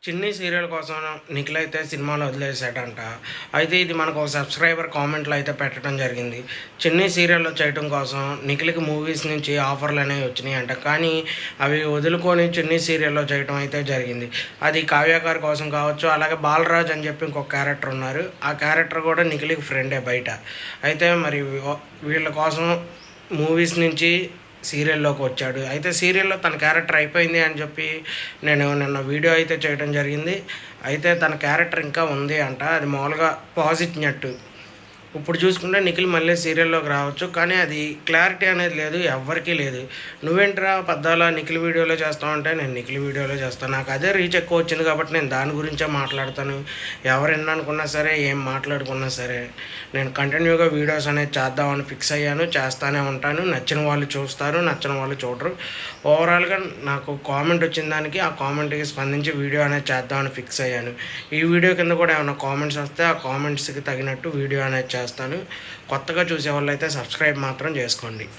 చిన్ని సీరియల్ కోసం నిఖిల్ అయితే సినిమాలు వదిలేసాడంట. అయితే ఇది మనకు ఒక సబ్స్క్రైబర్ కామెంట్లో అయితే పెట్టడం జరిగింది. చిన్ని సీరియల్‌లో చేయటం కోసం నిఖిల్‌కి మూవీస్ నుంచి ఆఫర్లు అనేవి వచ్చినాయంట. కానీ అవి వదులుకొని చిన్ని సీరియల్‌లో చేయటం అయితే జరిగింది. అది కావ్య గారి కోసం కావచ్చు, అలాగే బాలరాజ్ అని చెప్పి ఇంకొక క్యారెక్టర్ ఉన్నారు. ఆ క్యారెక్టర్ కూడా నిఖిల్‌కి ఫ్రెండే బయట. అయితే మరి వీళ్ళ కోసం మూవీస్ నుంచి సీరియల్లోకి వచ్చాడు. అయితే సీరియల్‌లో తన క్యారెక్టర్ అయిపోయింది అని చెప్పి నేను నిన్న వీడియో అయితే చేయడం జరిగింది. అయితే తన క్యారెక్టర్ ఇంకా ఉంది అంట. అది మామూలుగా పాజిటివ్‌నట్టు. ఇప్పుడు చూసుకుంటే నిఖిల్ మళ్ళీ సీరియల్లోకి రావచ్చు. కానీ అది క్లారిటీ అనేది లేదు, ఎవ్వరికీ లేదు. నువ్వేంట్రా పద్దాల నిఖిల్ వీడియోలో చేస్తావంటే, నేను నిఖిల్ వీడియోలో చేస్తాను. నాకు అదే రీచ్ ఎక్కువ వచ్చింది కాబట్టి నేను దాని గురించే మాట్లాడతాను. ఎవరు ఎన్ననుకున్నా సరే, ఏం మాట్లాడుకున్నా సరే, నేను కంటిన్యూగా వీడియోస్ అనేది చేద్దామని ఫిక్స్ అయ్యాను. చేస్తూనే ఉంటాను. నచ్చిన వాళ్ళు చూస్తారు, నచ్చని వాళ్ళు చూడరు. ఓవరాల్‌గా నాకు కామెంట్ వచ్చిన దానికి, ఆ కామెంట్‌కి స్పందించి వీడియో అనేది చేద్దామని ఫిక్స్ అయ్యాను. ఈ వీడియో కింద కూడా ఏమైనా కామెంట్స్ వస్తే ఆ కామెంట్స్‌కి తగినట్టు వీడియో అనేది చేస్తాను. కొత్తగా చూసేవాళ్ళైతే సబ్స్క్రైబ్ మాత్రం చేసుకోండి.